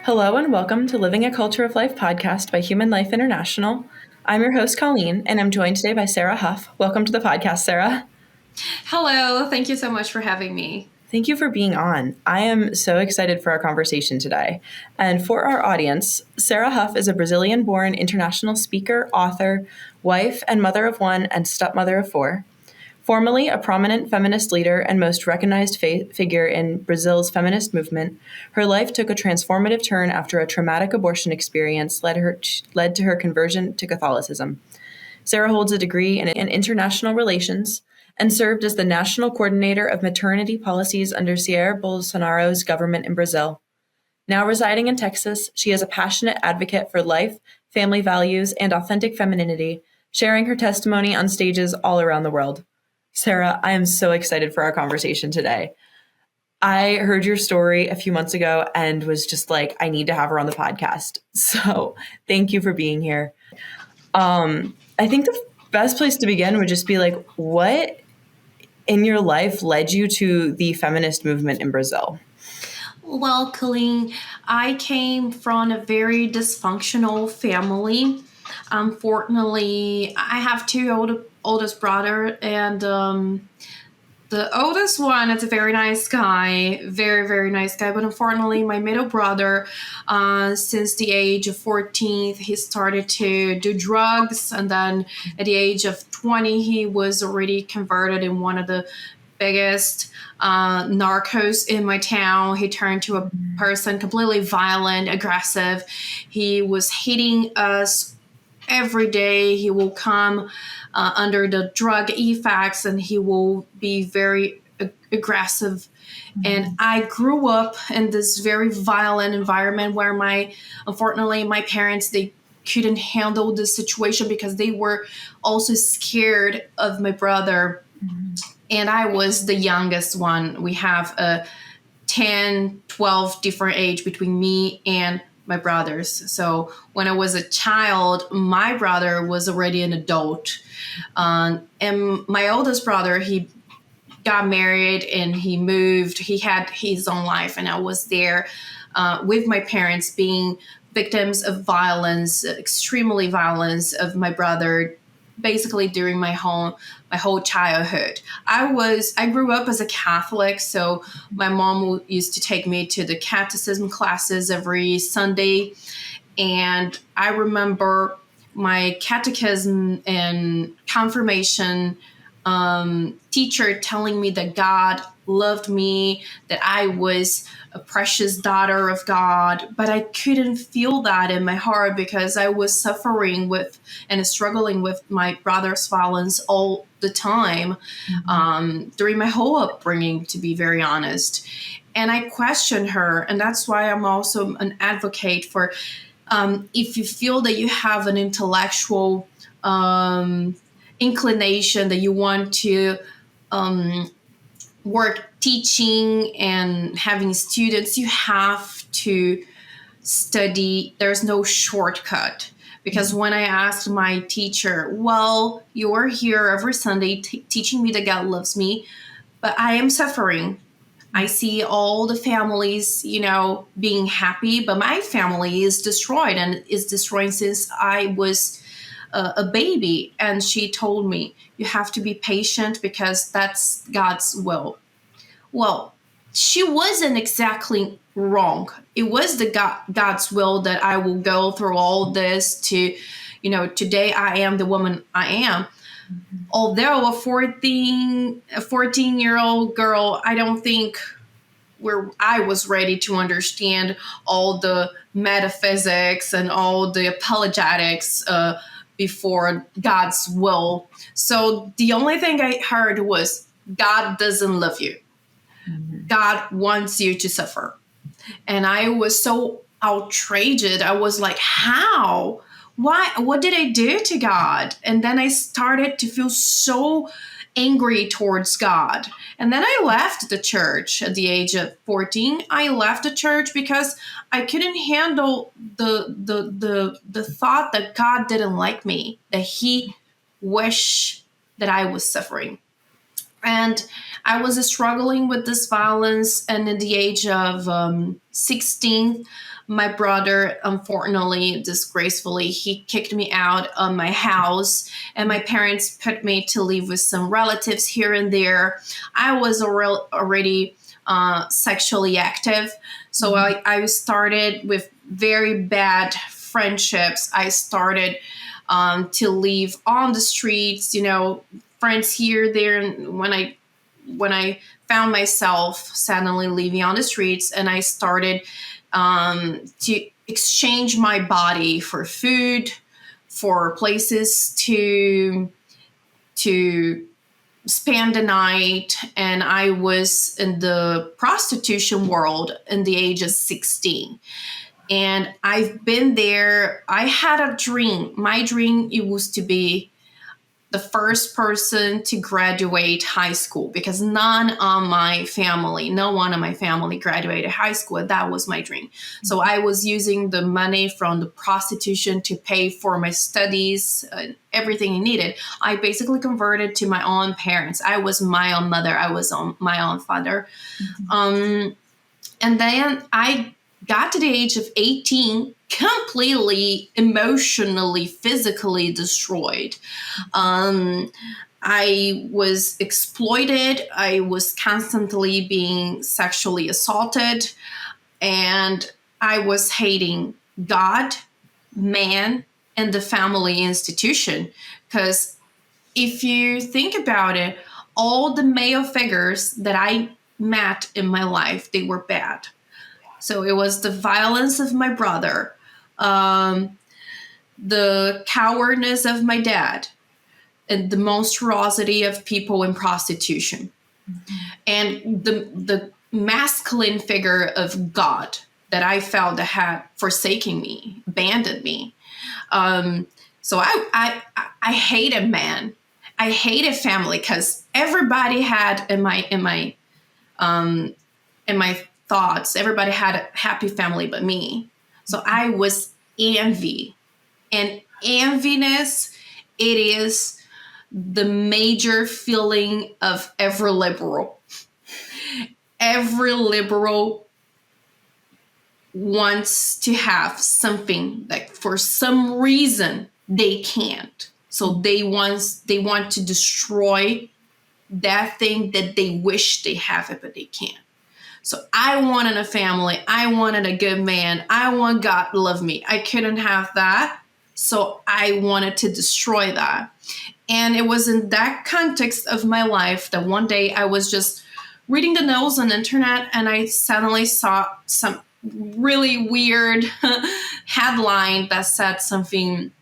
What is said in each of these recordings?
Hello and welcome to Living a Culture of Life podcast by Human Life International. I'm your host, Colleen, and I'm joined today by Sara Huff. Welcome to the podcast, Sara. Hello. Thank you so much for having me. Thank you for being on. I am so excited for our conversation today. And for our audience, Sara Huff is a Brazilian-born international speaker, author, wife, and mother of one and stepmother of four. Formerly a prominent feminist leader and most recognized figure in Brazil's feminist movement, her life took a transformative turn after a traumatic abortion experience led to her conversion to Catholicism. Sara holds a degree in international relations and served as the national coordinator of maternity policies under Jair Bolsonaro's government in Brazil. Now residing in Texas, she is a passionate advocate for life, family values, and authentic femininity, sharing her testimony on stages all around the world. Sara, I am so excited for our conversation today. I heard your story a few months ago and was just like, I need to have her on the podcast. So thank you for being here. I think the best place to begin would just be like, what in your life led you to the feminist movement in Brazil? Well, Colleen, I came from a very dysfunctional family. Unfortunately, I have two oldest brother, and the oldest one is a very nice guy, very, very nice guy. But unfortunately, my middle brother, since the age of 14, he started to do drugs. And then at the age of 20, he was already converted in one of the biggest narcos in my town. He turned to a person completely violent, aggressive. He was hitting us every day. He will come under the drug effects and he will be very aggressive. And I grew up in this very violent environment where unfortunately my parents, they couldn't handle the situation because they were also scared of my brother. And I was the youngest one. We have a 10, 12 different age between me and my brothers. So when I was a child, my brother was already an adult. And my oldest brother, he got married and he moved. He had his own life. And I was there with my parents being victims of violence, extremely violence of my brother, basically during my whole childhood. I grew up as a Catholic, so my mom used to take me to the Catholicism classes every Sunday. And I remember my catechism and confirmation teacher telling me that God loved me, that I was a precious daughter of God, but I couldn't feel that in my heart because I was suffering with and struggling with my brother's violence all the time during my whole upbringing, to be very honest. And I questioned her, and that's why I'm also an advocate for if you feel that you have an intellectual inclination that you want to work teaching and having students, you have to study. There's no shortcut. Because when I asked my teacher, well, you're here every Sunday teaching me that God loves me, but I am suffering. I see all the families, being happy, but my family is destroyed and is destroyed since I was a baby. And she told me, you have to be patient because that's God's will. Well, she wasn't exactly wrong. It was God's will that I will go through all this to, today I am the woman I am. Although a 14-year-old girl, I don't think I was ready to understand all the metaphysics and all the apologetics before God's will. So the only thing I heard was, God doesn't love you. God wants you to suffer. And I was so outraged. I was like, how? Why? What did I do to God? And then I started to feel so angry towards God. And then I left the church at the age of 14. I left the church because I couldn't handle the thought that God didn't like me, that he wished that I was suffering. And I was struggling with this violence. And at the age of 16, my brother, unfortunately, disgracefully, he kicked me out of my house. And my parents put me to live with some relatives here and there. I was already sexually active. So I started with very bad friendships. I started to live on the streets, friends here, there. And when I found myself suddenly living on the streets, and I started to exchange my body for food, for places to spend the night, and I was in the prostitution world in the age of 16. And I've been there. I had a dream. My dream, it was to be the first person to graduate high school, because no one of my family graduated high school. That was my dream. So I was using the money from the prostitution to pay for my studies, everything I needed. I basically converted to my own parents. I was my own mother. I was my own father. And then I got to the age of 18, completely emotionally, physically destroyed. I was exploited. I was constantly being sexually assaulted. And I was hating God, man, and the family institution. Because if you think about it, all the male figures that I met in my life, they were bad. So it was the violence of my brother, the cowardness of my dad, and the monstrosity of people in prostitution. And the masculine figure of God that I felt that had forsaken me, abandoned me. So I hated man. I hated family, because everybody had in my thoughts, everybody had a happy family but me. So I was envy. And enviness, it is the major feeling of every liberal. Every liberal wants to have something that for some reason they can't. So they want to destroy that thing that they wish they have it, but they can't. So I wanted a family. I wanted a good man. I want God to love me. I couldn't have that. So I wanted to destroy that. And it was in that context of my life that one day I was just reading the news on the internet, and I suddenly saw some really weird headline that said something,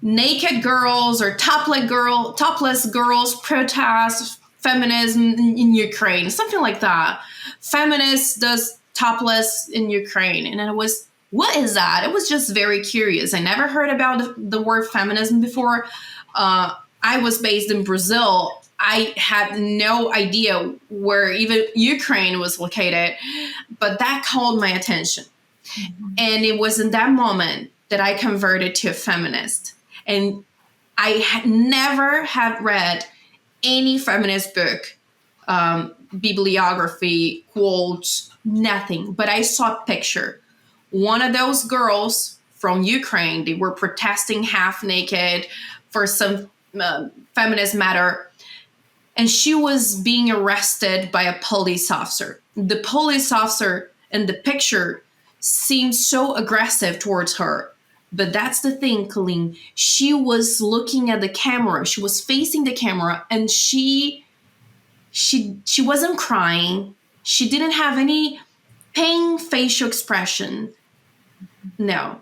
naked girls or topless girls protest feminism in Ukraine, something like that. Feminist does topless in Ukraine. And it was, what is that? It was just very curious. I never heard about the word feminism before. I was based in Brazil. I had no idea where even Ukraine was located, but that called my attention. Mm-hmm. And it was in that moment that I converted to a feminist. And I never had read any feminist book, bibliography, quotes, nothing. But I saw a picture. One of those girls from Ukraine, they were protesting half naked for some feminist matter. And she was being arrested by a police officer. The police officer in the picture seemed so aggressive towards her. But that's the thing, Colleen. She was looking at the camera. She was facing the camera, and she wasn't crying. She didn't have any pain facial expression. No.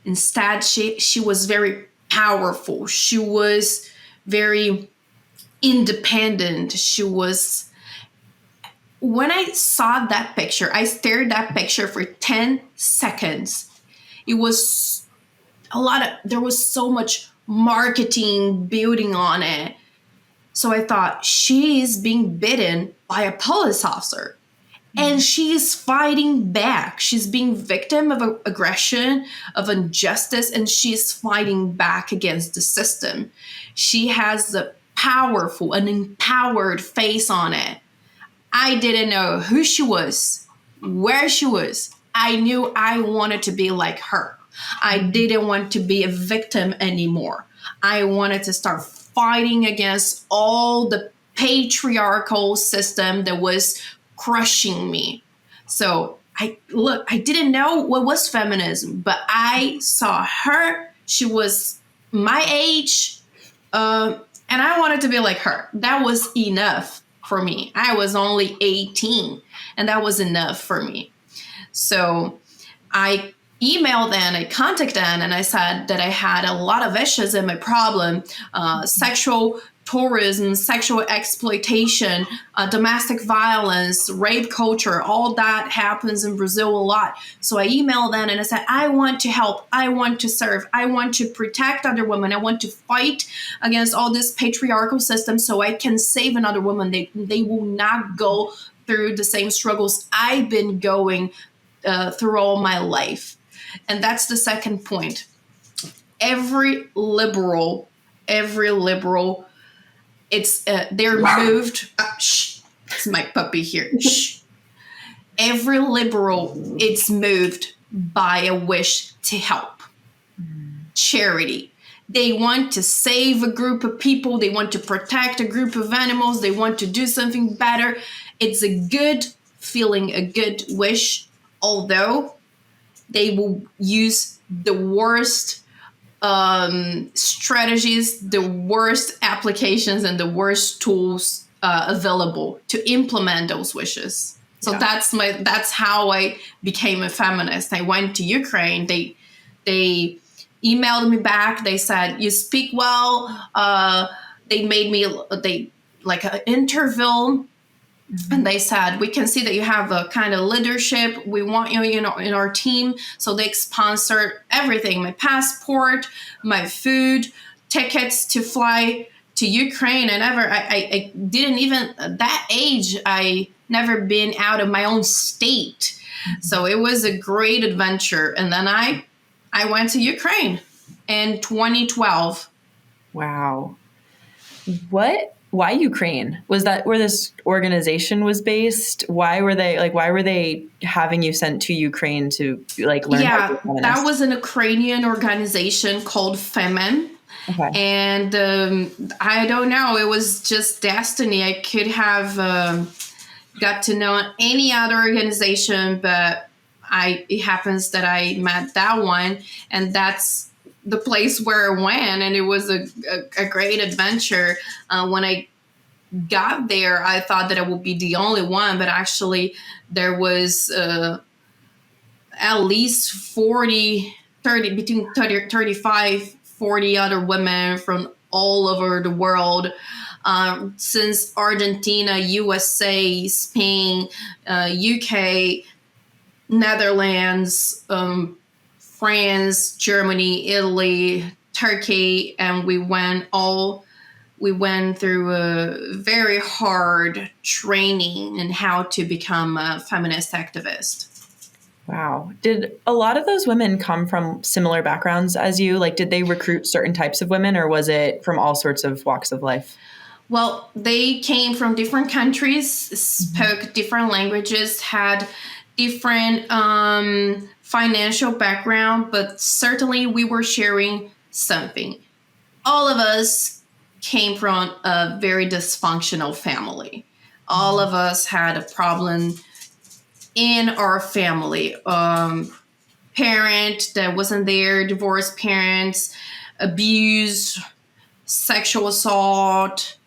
Instead, she was very powerful. She was very independent. She was. When I saw that picture, I stared at that picture for 10 seconds. It was there was so much marketing building on it. So I thought, she is being bitten by a police officer. And she is fighting back. She's being victim of aggression, of injustice, and she's fighting back against the system. She has the powerful, an empowered face on it. I didn't know who she was, where she was. I knew I wanted to be like her. I didn't want to be a victim anymore. I wanted to start fighting against all the patriarchal system that was crushing me. So I didn't know what was feminism, but I saw her. She was my age, and I wanted to be like her. That was enough for me. I was only 18, and that was enough for me. So I emailed them, I contacted them, and I said that I had a lot of issues in my problem, sexual tourism, sexual exploitation, domestic violence, rape culture, all that happens in Brazil a lot. So I emailed them and I said, I want to help. I want to serve. I want to protect other women. I want to fight against all this patriarchal system so I can save another woman. They will not go through the same struggles I've been going through all my life. And that's the second point. Every liberal, it's they're moved. Shh, it's my puppy here. Shh. Every liberal, it's moved by a wish to help. Charity. They want to save a group of people. They want to protect a group of animals. They want to do something better. It's a good feeling, a good wish, although they will use the worst strategies, the worst applications, and the worst tools available to implement those wishes. So that's how I became a feminist. I went to Ukraine. They emailed me back. They said, you speak well. They made me like an interview. And they said, we can see that you have a kind of leadership. We want you, in our team. So they sponsored everything, my passport, my food, tickets to fly to Ukraine. I didn't even, at that age, I never been out of my own state. So it was a great adventure. And then I went to Ukraine in 2012. Wow. Why Ukraine? Was that where this organization was based? Why were they having you sent to Ukraine to learn how to be a feminist? That was an Ukrainian organization called Femen. Okay. And I don't know, it was just destiny. I could have got to know any other organization, but it happens that I met that one, and that's the place where I went, and it was a great adventure. When I got there, I thought that I would be the only one, but actually there was at least 35, 40 other women from all over the world, since Argentina, USA, Spain, UK, Netherlands, France, Germany, Italy, Turkey, and we went through a very hard training in how to become a feminist activist. Wow. Did a lot of those women come from similar backgrounds as you? Did they recruit certain types of women, or was it from all sorts of walks of life? Well, they came from different countries, spoke different languages, had different financial background, but certainly we were sharing something. All of us came from a very dysfunctional family. All of us had a problem in our family. Parent that wasn't there, divorced parents, abuse, sexual assault.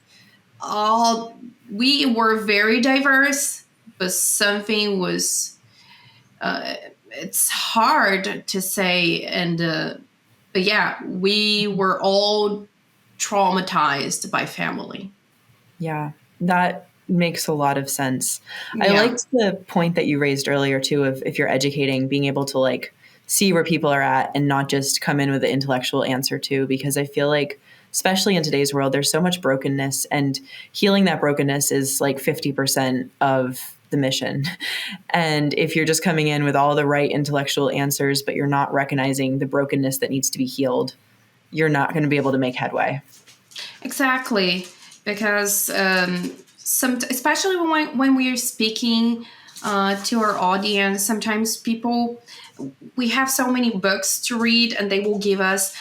We were very diverse, but something was, it's hard to say. But yeah, we were all traumatized by family. Yeah, that makes a lot of sense. Yeah. I liked the point that you raised earlier too, of if you're educating, being able to see where people are at and not just come in with the intellectual answer too, because I feel like, especially in today's world, there's so much brokenness, and healing that brokenness is 50% of the mission. And if you're just coming in with all the right intellectual answers, but you're not recognizing the brokenness that needs to be healed, you're not going to be able to make headway. Exactly. because especially when we are speaking to our audience, sometimes people, we have so many books to read, and they will give us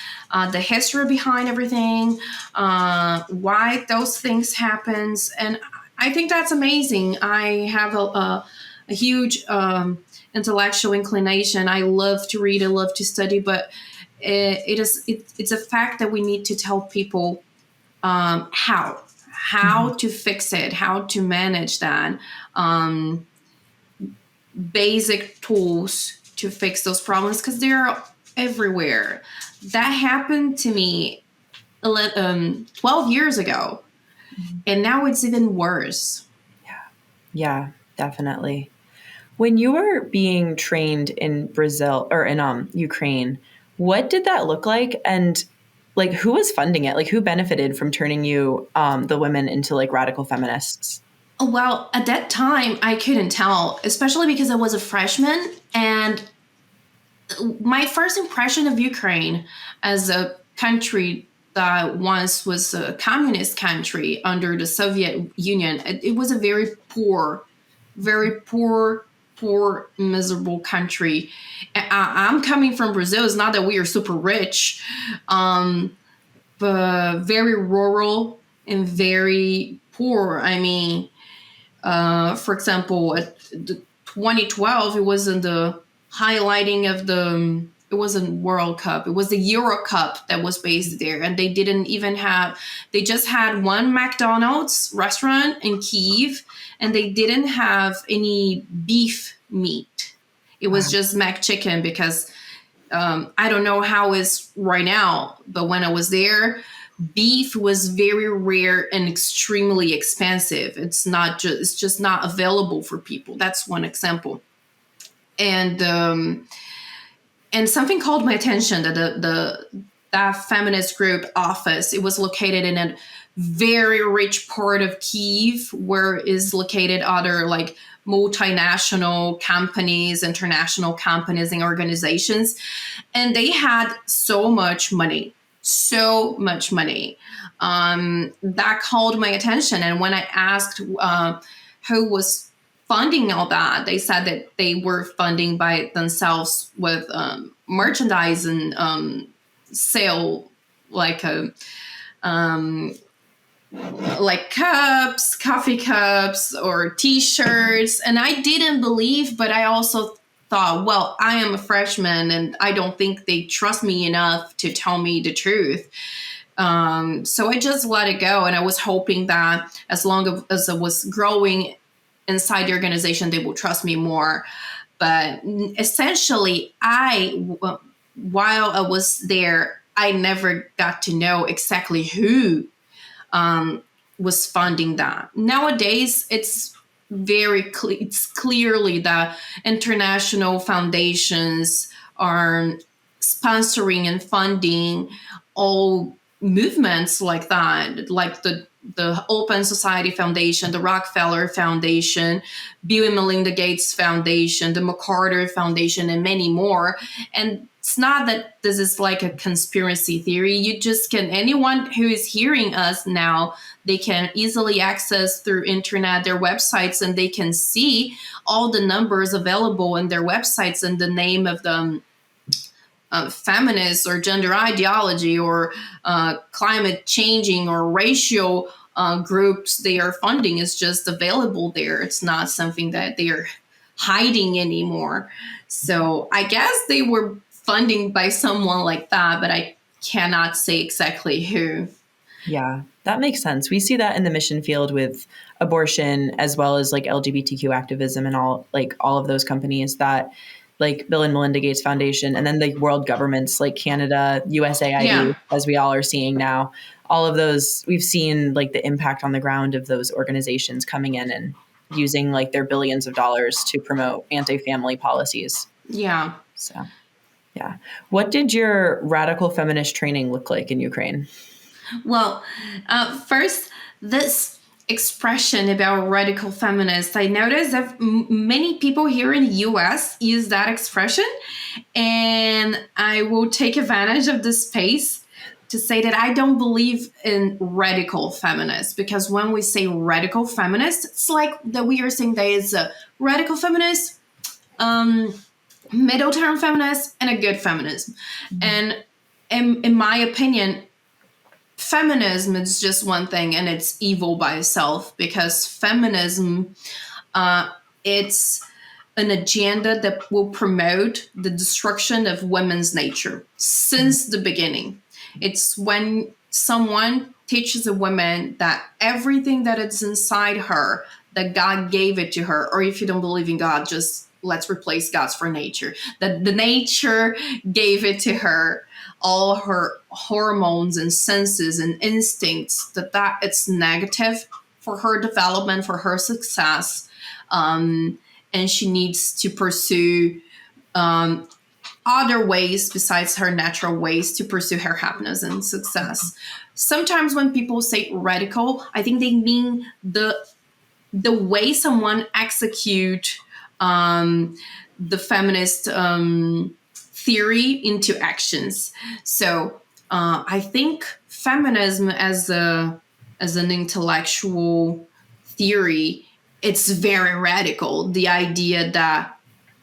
the history behind everything, why those things happens, and I think that's amazing. I have a huge intellectual inclination. I love to read, I love to study, but it's a fact that we need to tell people how to fix it, how to manage that, basic tools to fix those problems, because they're everywhere. That happened to me 12 years ago, and now it's even worse. Yeah, definitely. When you were being trained in Brazil or in Ukraine, what did that look like? And like, who was funding it? Like, who benefited from turning you, the women, into like radical feminists? Well, at that time, I couldn't tell, especially because I was a freshman. And my first impression of Ukraine as a country that once was a communist country under the Soviet Union, it was a very poor, miserable country. I'm coming from Brazil. It's not that we are super rich, but very rural and very poor. I mean, for example, at the 2012, it was in the highlighting of the. It wasn't World Cup. It was the Euro Cup that was based there, and they didn't even have. They just had one McDonald's restaurant in Kyiv, and they didn't have any beef meat. It was just mac chicken because I don't know how it's right now, but when I was there, beef was very rare and extremely expensive. It's just not available for people. That's one example. And something called my attention that that feminist group office, it was located in a very rich part of Kyiv, where is located other like multinational companies, international companies and organizations. And they had so much money. That called my attention. And when I asked who was funding all that, they said that they were funding by themselves with merchandise and sale, like like cups, coffee cups, or T-shirts. And I didn't believe, but I also thought, well, I am a freshman, and I don't think they trust me enough to tell me the truth. So I just let it go, and I was hoping that as long as I was growing inside the organization, they will trust me more. But essentially, while I was there, I never got to know exactly who was funding that. Nowadays, it's it's clearly that international foundations are sponsoring and funding all movements like that, like the Open Society Foundation, the Rockefeller Foundation, Bill and Melinda Gates Foundation, the MacArthur Foundation, and many more. And it's not that this is like a conspiracy theory. You just can, anyone who is hearing us now, they can easily access through internet their websites, and they can see all the numbers available in their websites and the name of them. Feminist or gender ideology or climate changing or racial groups they are funding is just available there. It's not something that they are hiding anymore. So I guess they were funding by someone like that, but I cannot say exactly who. Yeah, that makes sense. We see that in the mission field with abortion, as well as like LGBTQ activism and all of those companies that, like Bill and Melinda Gates Foundation, and then the world governments like Canada, USAID, as we all are seeing now. All of those, we've seen like the impact on the ground of those organizations coming in and using like their billions of dollars to promote anti-family policies. Yeah. So, yeah. What did your radical feminist training look like in Ukraine? Well, first, this expression about radical feminists, I noticed that many people here in the US use that expression, and I will take advantage of this space to say that I don't believe in radical feminists, because when we say radical feminist, it's like that we are saying there is a radical feminist, middle term feminist, and a good feminism. And in my opinion, feminism is just one thing, and it's evil by itself, because feminism, it's an agenda that will promote the destruction of women's nature since the beginning. It's when someone teaches a woman that everything that is inside her, that God gave it to her, or if you don't believe in God, just let's replace God's for nature, that the nature gave it to her, all her hormones and senses and instincts, that it's negative for her development, for her success, and she needs to pursue other ways besides her natural ways to pursue her happiness and success. Sometimes when people say radical, I think they mean the way someone execute the feminist theory into actions. So I think feminism as an intellectual theory, it's very radical. The idea that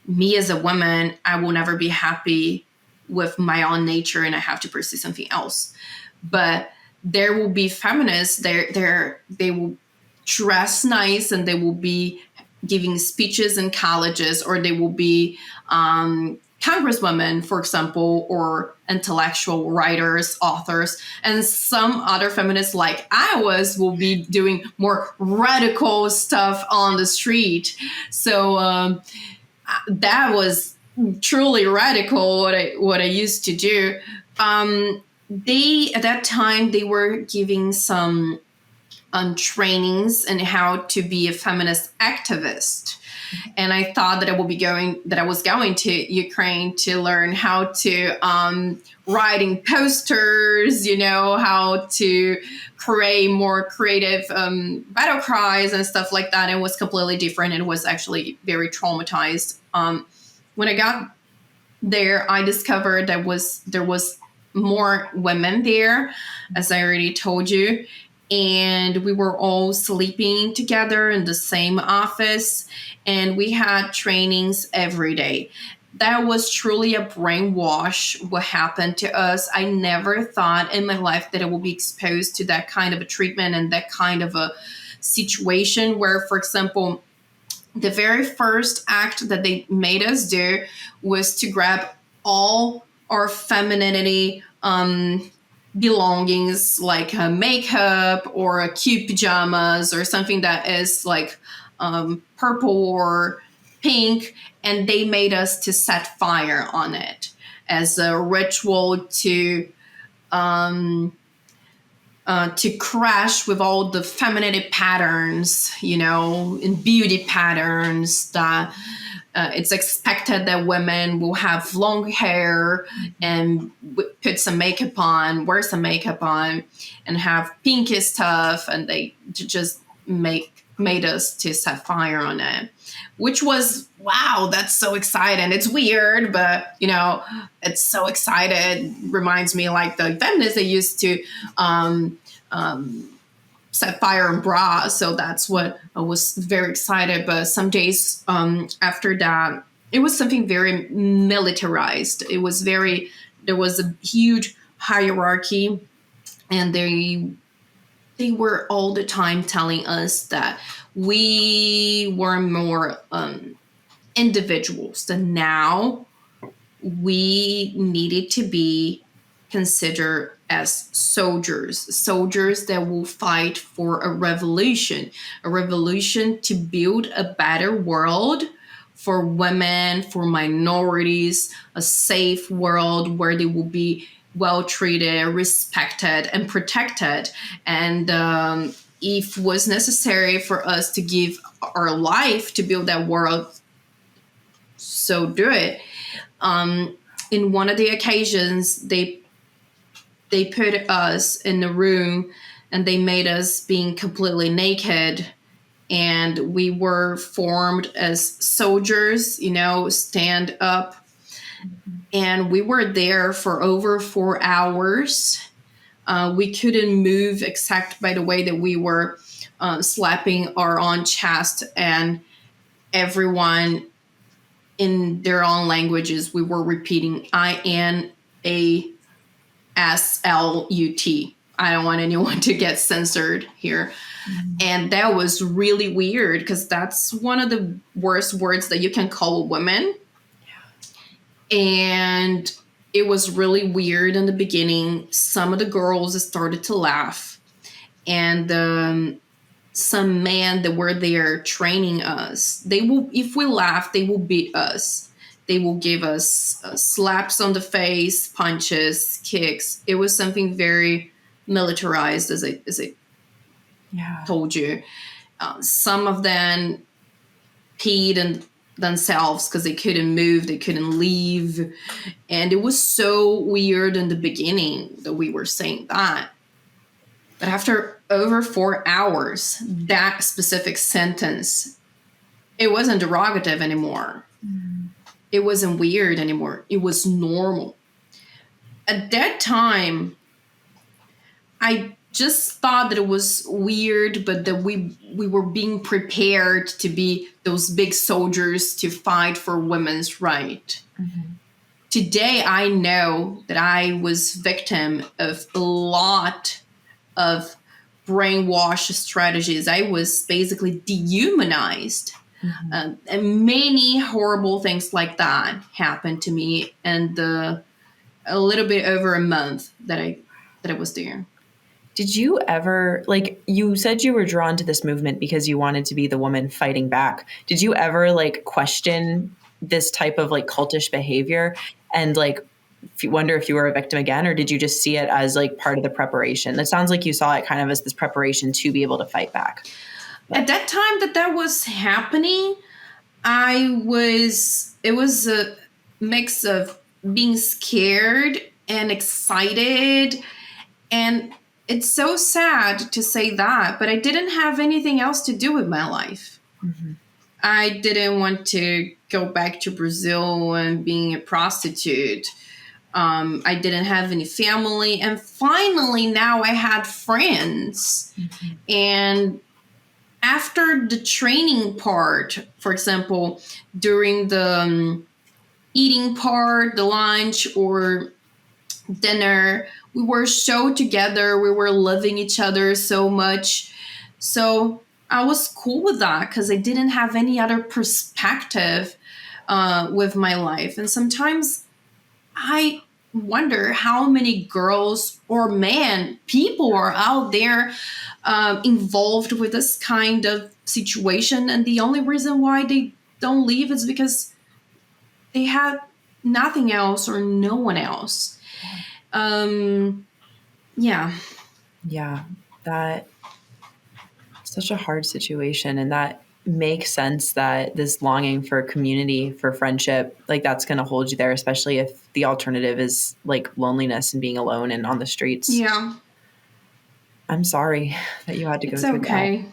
me as a woman, I will never be happy with my own nature and I have to pursue something else. But there will be feminists, they will dress nice and they will be giving speeches in colleges, or they will be congresswomen, for example, or intellectual writers, authors, and some other feminists like I will be doing more radical stuff on the street. So that was truly radical what I used to do. They at that time they were giving some trainings in how to be a feminist activist. And I thought that I was going to Ukraine to learn how to writing posters, how to create more creative battle cries and stuff like that. It was completely different. It was actually very traumatized. When I got there, I discovered there was more women there, as I already told you. And we were all sleeping together in the same office, and we had trainings every day. That was truly a brainwash what happened to us. I never thought in my life that I would be exposed to that kind of a treatment and that kind of a situation where, for example, the very first act that they made us do was to grab all our femininity belongings, like makeup or cute pajamas or something that is like purple or pink, and they made us to set fire on it as a ritual to crash with all the femininity patterns, and beauty patterns that it's expected that women will have long hair and put some makeup on, wear some makeup on, and have pinky stuff, and they just made us to set fire on it, which was, wow, that's so exciting. It's weird, but it's so excited. Reminds me like the feminists they used to set fire on bras. So that's what I was very excited. But some days after that, it was something very militarized. There was a huge hierarchy, and they were all the time telling us that we were more individuals, that now we needed to be considered as soldiers that will fight for a revolution to build a better world for women, for minorities, a safe world where they will be well treated, respected, and protected. And if was necessary for us to give our life to build that world, so do it. In one of the occasions, they put us in a room and they made us being completely naked, and we were formed as soldiers, stand up. And we were there for over 4 hours. We couldn't move except by the way that we were slapping our own chest, and everyone in their own languages, we were repeating INASLUT. I don't want anyone to get censored here. And that was really weird because that's one of the worst words that you can call a woman. And it was really weird in the beginning. Some of the girls started to laugh. And some men that were there training us, they will, if we laugh, they will beat us. They will give us slaps on the face, punches, kicks. It was something very militarized, as I told you. Some of them peed in themselves because they couldn't move, they couldn't leave. And it was so weird in the beginning that we were saying that. But after over 4 hours, that specific sentence, it wasn't derogative anymore. It wasn't weird anymore. It was normal. At that time, I just thought that it was weird, but that we were being prepared to be those big soldiers to fight for women's right. Today, I know that I was victim of a lot of brainwash strategies. I was basically dehumanized. And many horrible things like that happened to me in a little bit over a month that I was there. Did you ever, like, you said you were drawn to this movement because you wanted to be the woman fighting back. Did you ever, like, question this type of, like, cultish behavior and, like, wonder if you were a victim again, or did you just see it as, like, part of the preparation? It sounds like you saw it kind of as this preparation to be able to fight back. At that time that was happening, it was a mix of being scared and excited. And it's so sad to say that, but I didn't have anything else to do with my life. I didn't want to go back to Brazil and being a prostitute. I didn't have any family. And finally, now I had friends. And after the training part, for example, during the eating part, the lunch or dinner, we were so together. We were loving each other so much. So I was cool with that because I didn't have any other perspective with my life. And sometimes I wonder how many girls or men, people are out there involved with this kind of situation. And the only reason why they don't leave is because they have nothing else or no one else. Yeah, that's such a hard situation. And that makes sense that this longing for community, for friendship, like that's going to hold you there, especially if the alternative is like loneliness and being alone and on the streets. Yeah. I'm sorry that you had to go through okay.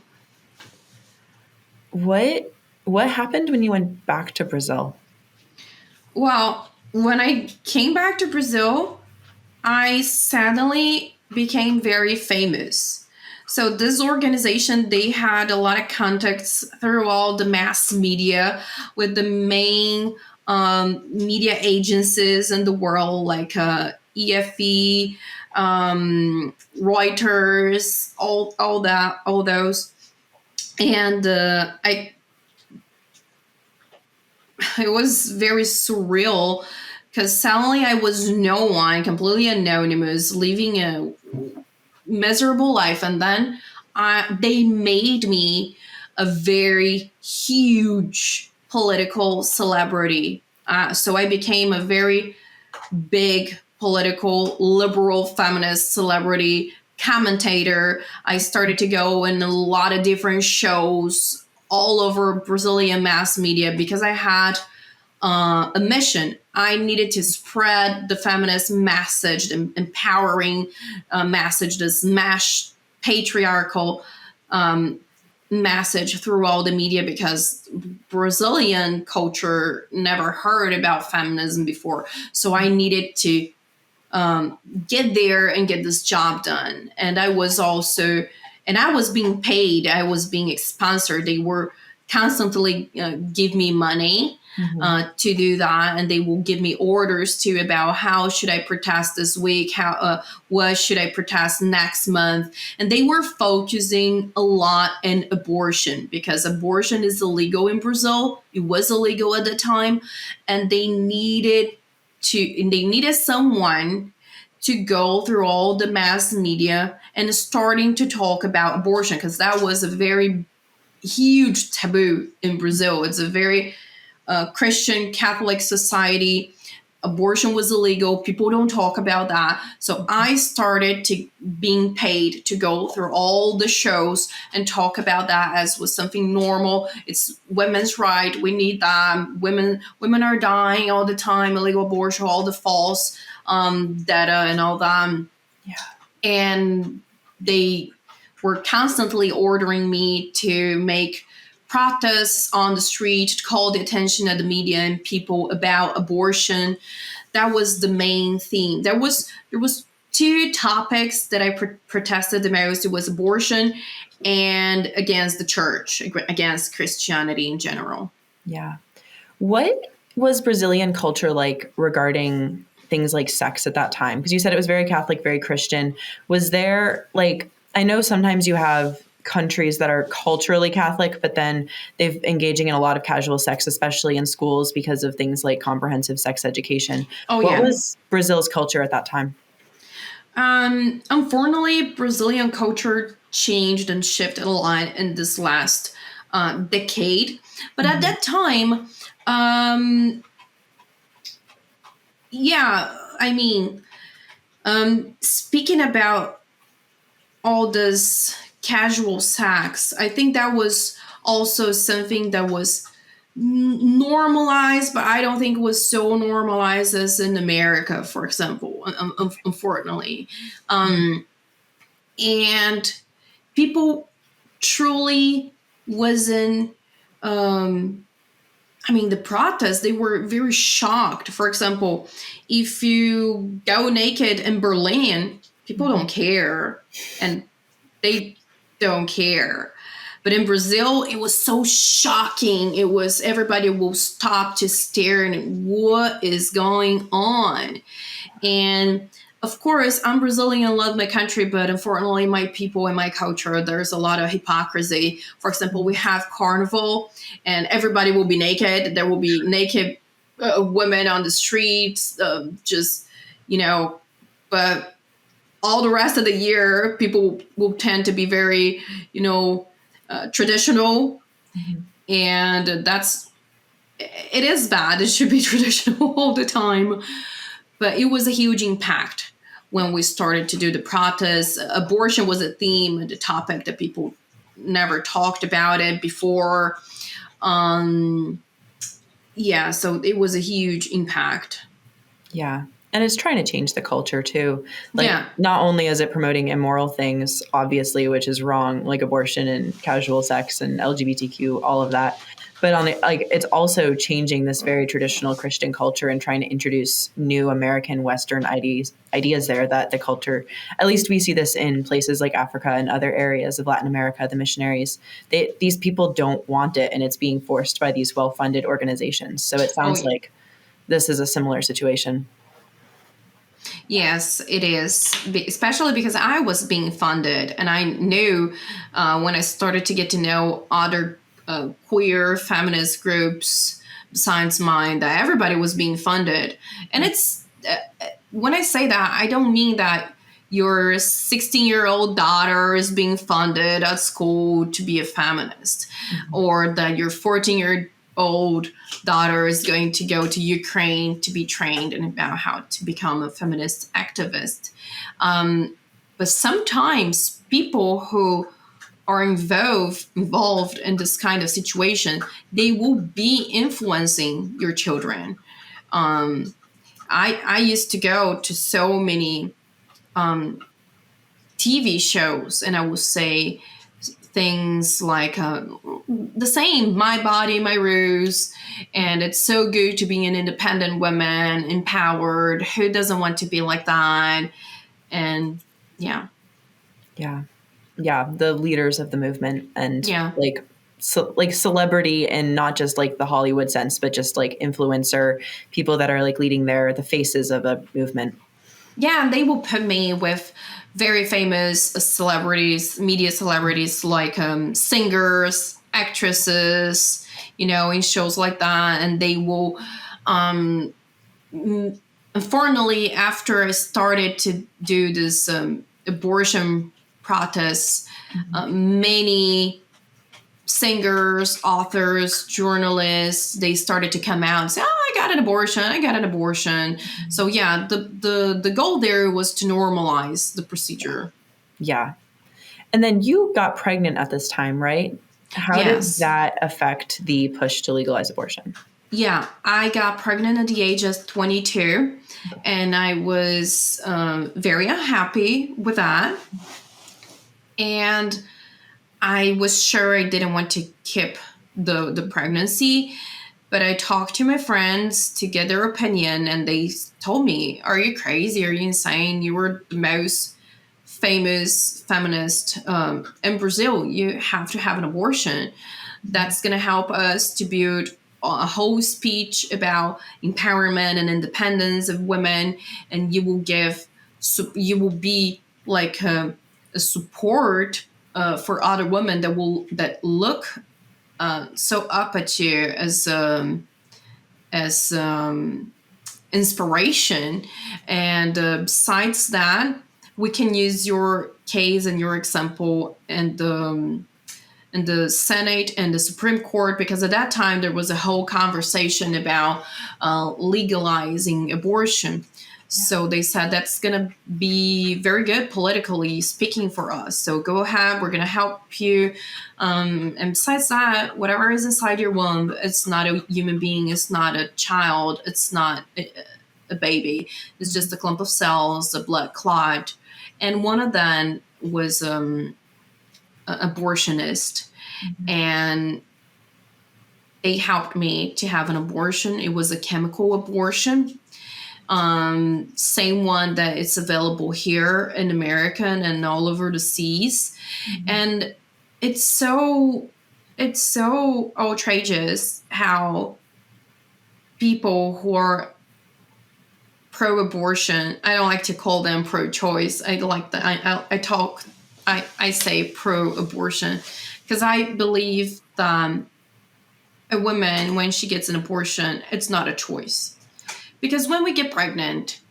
that. What happened when you went back to Brazil? Well, when I came back to Brazil, I suddenly became very famous. So this organization, they had a lot of contacts through all the mass media with the main media agencies in the world, like EFE, Reuters, all those. And it was very surreal because suddenly I was no one, completely anonymous, living a miserable life. And then they made me a very huge political celebrity. So I became a very big political, liberal, feminist celebrity commentator. I started to go in a lot of different shows all over Brazilian mass media because I had a mission. I needed to spread the feminist message, the empowering message, this mass patriarchal message through all the media, because Brazilian culture never heard about feminism before. So I needed to get there and get this job done. And I was being paid. I was being sponsored. They were constantly give me money to do that, and they will give me orders too about how should I protest this week, how what should I protest next month. And they were focusing a lot on abortion, because abortion is illegal in Brazil. It was illegal at the time, and they needed someone to go through all the mass media and starting to talk about abortion, because that was a very huge taboo in Brazil. It's a very Christian Catholic society. Abortion was illegal. People don't talk about that. So I started to being paid to go through all the shows and talk about that as was something normal. It's women's right. We need that. Women are dying all the time. Illegal abortion, all the false data and all that. Yeah. And they were constantly ordering me to make protests on the street to call the attention of the media and people about abortion. That was the main theme. There was two topics that I protested the most. It was abortion and against the church, against Christianity in general. Yeah. What was Brazilian culture like regarding things like sex at that time? Because you said it was very Catholic, very Christian. Was there, like, I know sometimes you have countries that are culturally Catholic, but then they've engaging in a lot of casual sex, especially in schools, because of things like comprehensive sex education. What was Brazil's culture at that time? Unfortunately, Brazilian culture changed and shifted a lot in this last decade. But at that time, speaking about all this casual sex, I think that was also something that was normalized, but I don't think it was so normalized as in America, for example, unfortunately. And people truly wasn't, the protests, they were very shocked. For example, if you go naked in Berlin, people don't care, and they don't care. But in Brazil, it was so shocking. It was, everybody will stop to stare and what is going on. And of course, I'm Brazilian, love my country, but unfortunately, my people and my culture, there's a lot of hypocrisy. For example, we have carnival and everybody will be naked. There will be naked women on the streets, but all the rest of the year, people will tend to be very, traditional. And it is bad. It should be traditional all the time. But it was a huge impact when we started to do the protests. Abortion was a theme, the topic that people never talked about it before. So it was a huge impact. Yeah. And it's trying to change the culture too. Not only is it promoting immoral things, obviously, which is wrong, like abortion and casual sex and LGBTQ, all of that. But it's also changing this very traditional Christian culture and trying to introduce new American Western ideas there that the culture, at least we see this in places like Africa and other areas of Latin America, the missionaries, these people don't want it, and it's being forced by these well-funded organizations. So it sounds like this is a similar situation. Yes, it is, especially because I was being funded, and I knew when I started to get to know other queer feminist groups besides mine that everybody was being funded. And it's when I say that, I don't mean that your 16-year-old daughter is being funded at school to be a feminist, or that your 14-year-old daughter is going to go to Ukraine to be trained in about how to become a feminist activist. But sometimes people who are involved in this kind of situation, they will be influencing your children. I used to go to so many TV shows, and I would say things like the same, my body, my rules, and it's so good to be an independent woman, empowered. Who doesn't want to be like that? And yeah. The leaders of the movement, and Yeah. like celebrity, and not just like the Hollywood sense, but just like influencer people that are like leading the faces of a movement. Yeah, and they will put me with very famous celebrities, media celebrities, like singers, actresses, in shows like that. And they will, unfortunately, after I started to do this abortion protests, many singers, authors, journalists, they started to come out and say, "Oh, I got an abortion." So yeah, the goal there was to normalize the procedure. Yeah. And then you got pregnant at this time, right? How did Yes. that affect the push to legalize abortion? Yeah, I got pregnant at the age of 22, and I was very unhappy with that. And I was sure I didn't want to keep the pregnancy, but I talked to my friends to get their opinion, and they told me, "Are you crazy? Are you insane? You were the most famous feminist in Brazil. You have to have an abortion. That's going to help us to build a whole speech about empowerment and independence of women, and you will be like a support for other women that look so up at you as inspiration. And besides that, we can use your case and your example and the Senate and the Supreme Court, because at that time there was a whole conversation about legalizing abortion. So they said that's going to be very good politically speaking for us. So go ahead, we're going to help you. And besides that, whatever is inside your womb, it's not a human being, it's not a child, it's not a baby. It's just a clump of cells, a blood clot. And one of them was abortionist, and they helped me to have an abortion. It was a chemical abortion, same one that it's available here in America and all over the seas. And it's so outrageous how people who are pro-abortion, I don't like to call them pro-choice. I like that. I say pro-abortion, because I believe that a woman, when she gets an abortion, it's not a choice. Because when we get pregnant,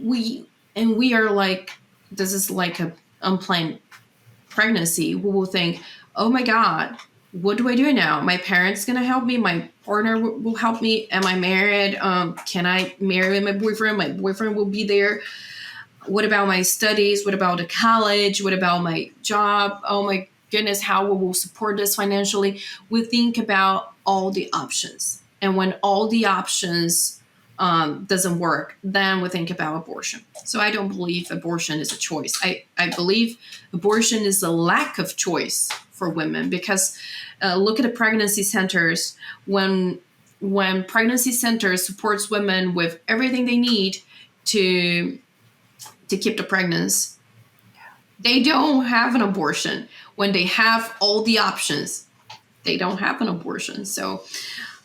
we are like, this is like a unplanned pregnancy. We will think, oh my God, what do I do now? My parents gonna help me. My partner will help me. Am I married? Can I marry my boyfriend? My boyfriend will be there. What about my studies? What about the college? What about my job? Oh my goodness, how we will support this financially? We think about all the options. And when all the options doesn't work, then we think about abortion. So I don't believe abortion is a choice. I believe abortion is a lack of choice for women, because look at the pregnancy centers. When pregnancy centers supports women with everything they need to keep the pregnancy, they don't have an abortion. When they have all the options, they don't have an abortion. So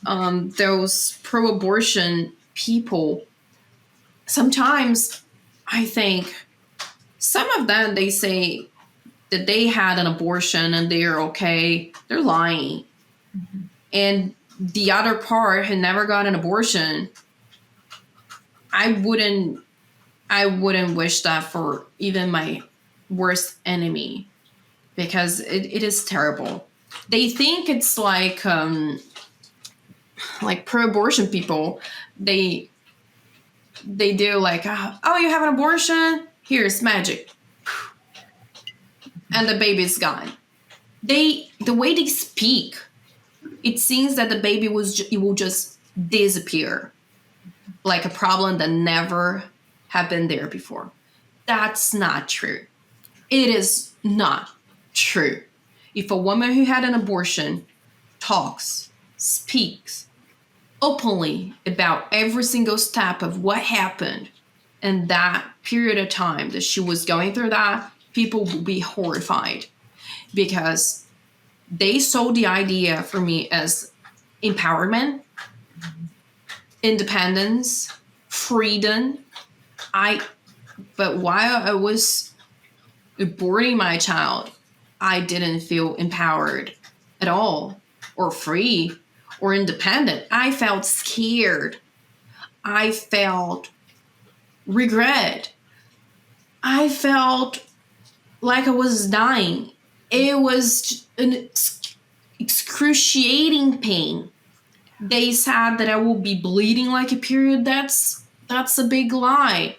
those pro-abortion people, sometimes I think some of them, they say that they had an abortion and they're okay. They're lying. And the other part had never got an abortion. I wouldn't wish that for even my worst enemy, because it is terrible. They think it's like pro-abortion people. They do like, oh, you have an abortion? Here's magic, and the baby's gone. The way they speak, it seems that the baby will just disappear, like a problem that never have been there before. That's not true. It is not true. If a woman who had an abortion speaks openly about every single step of what happened in that period of time that she was going through that, people will be horrified, because they sold the idea for me as empowerment, independence, freedom. But while I was aborting my child, I didn't feel empowered at all, or free, or independent. I felt scared. I felt regret. I felt like I was dying. It was an excruciating pain. They said that I will be bleeding like a period. That's a big lie.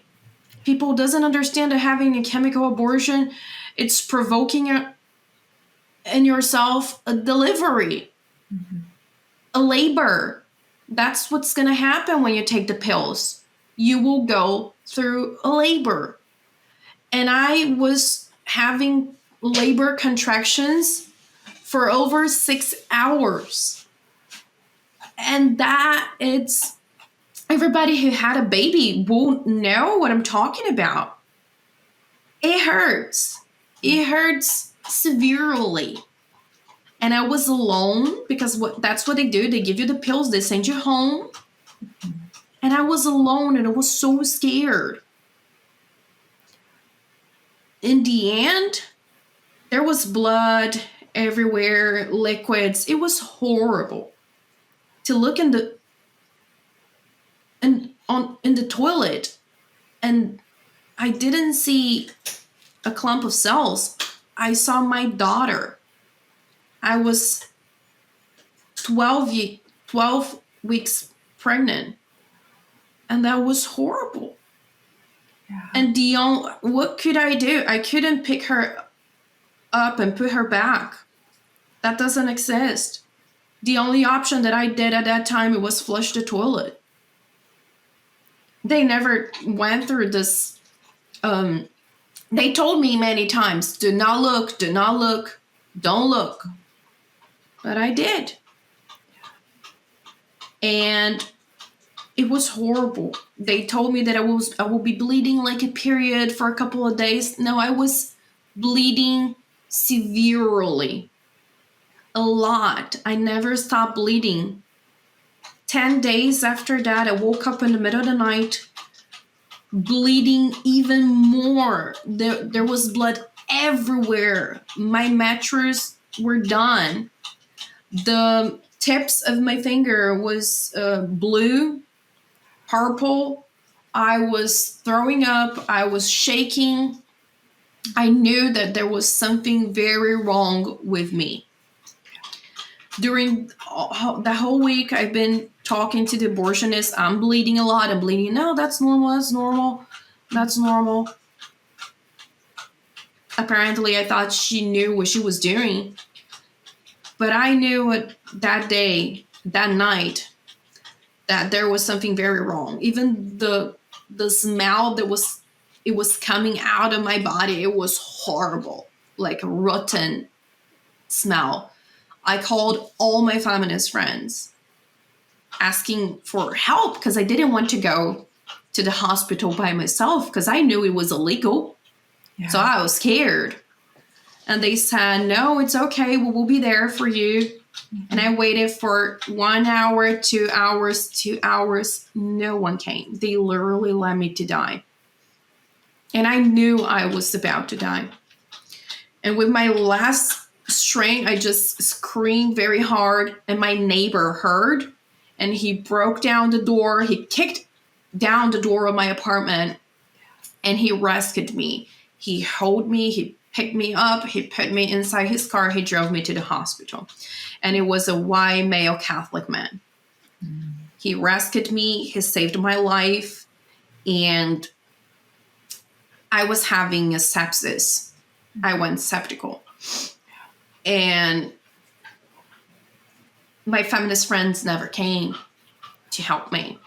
People doesn't understand that having a chemical abortion, it's provoking in yourself a delivery, a labor. That's what's going to happen when you take the pills. You will go through a labor. And I was having labor contractions for over 6 hours. And that it's everybody who had a baby will know what I'm talking about. It hurts. It hurts severely. And I was alone, because that's what they do. They give you the pills, they send you home. And I was alone, and I was so scared. In the end, there was blood everywhere, liquids. It was horrible to look in the toilet, and I didn't see a clump of cells. I saw my daughter. I was 12 weeks pregnant, and that was horrible. Yeah. And what could I do? I couldn't pick her up and put her back. That doesn't exist. The only option that I did at that time was flush the toilet. They never went through this. They told me many times, do not look, don't look. But I did. And it was horrible. They told me that I will be bleeding like a period for a couple of days. No, I was bleeding severely. A lot. I never stopped bleeding. 10 days after that, I woke up in the middle of the night, bleeding even more. There was blood everywhere. My mattress were done. The tips of my finger was blue, purple. I was throwing up. I was shaking. I knew that there was something very wrong with me. During the whole week, I've been talking to the abortionist. I'm bleeding a lot. I'm bleeding. No, that's normal. That's normal. That's normal. Apparently, I thought she knew what she was doing. But I knew that day, that night, that there was something very wrong. Even the smell that was coming out of my body, it was horrible, like a rotten smell. I called all my feminist friends asking for help, because I didn't want to go to the hospital by myself, because I knew it was illegal. Yeah. So I was scared. And they said, no, it's okay. We will be there for you. Mm-hmm. And I waited for 1 hour, 2 hours, 2 hours. No one came. They literally let me to die. And I knew I was about to die. And with my last strength, I just screamed very hard. And my neighbor heard. And he broke down the door. He kicked down the door of my apartment. And he rescued me. He held me. He picked me up. He put me inside his car. He drove me to the hospital. And it was a white male Catholic man. Mm. He rescued me. He saved my life. And I was having a sepsis. I went septical. And my feminist friends never came to help me.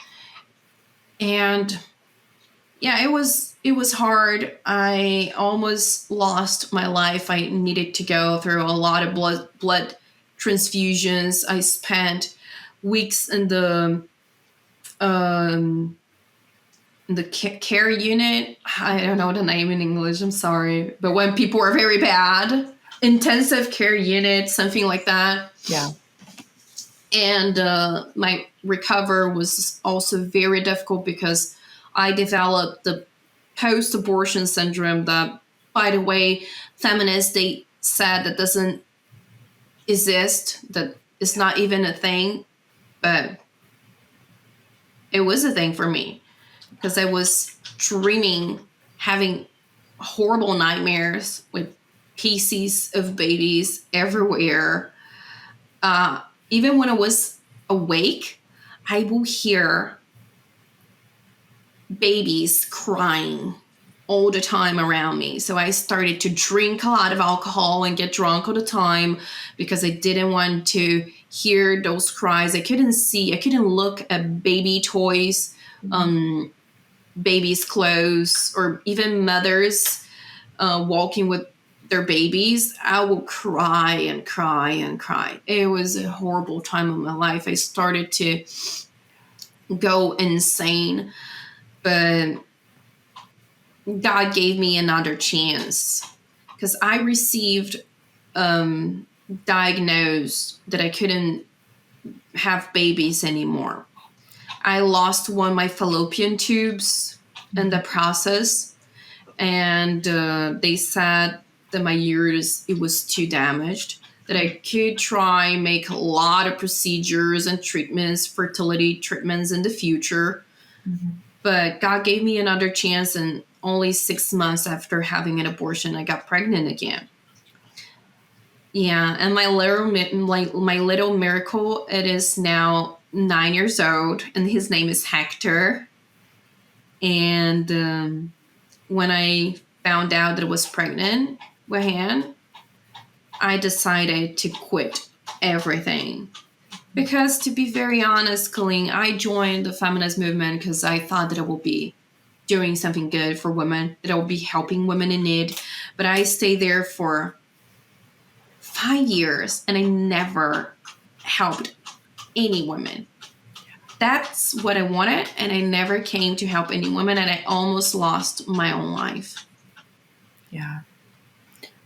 And yeah, it was it was hard. I almost lost my life. I needed to go through a lot of blood transfusions. I spent weeks um, in the care unit. I don't know the name in English. I'm sorry, but when people are very bad, intensive care unit, something like that. Yeah. And my recover was also very difficult because I developed the post-abortion syndrome that, by the way, feminists, they said that doesn't exist, that it's not even a thing, but it was a thing for me because I was dreaming, having horrible nightmares with pieces of babies everywhere. Even when I was awake, I will hear babies crying all the time around me. So I started to drink a lot of alcohol and get drunk all the time because I didn't want to hear those cries. I couldn't look at baby toys, babies' clothes, or even mothers walking with their babies. I will cry and cry and cry. It was a horrible time of my life. I started to go insane, but God gave me another chance because I received diagnosed that I couldn't have babies anymore. I lost one of my fallopian tubes in the process, and they said that my uterus, it was too damaged, that I could try make a lot of procedures and treatments, fertility treatments in the future. But God gave me another chance, and only 6 months after having an abortion, I got pregnant again. Yeah, and my little miracle, it is now 9 years old, and his name is Hector. And when I found out that I was pregnant with him, I decided to quit everything. Because to be very honest, Colleen, I joined the feminist movement because I thought that I would be doing something good for women, that I would be helping women in need. But I stayed there for 5 years and I never helped any women. That's what I wanted, and I never came to help any women, and I almost lost my own life. Yeah.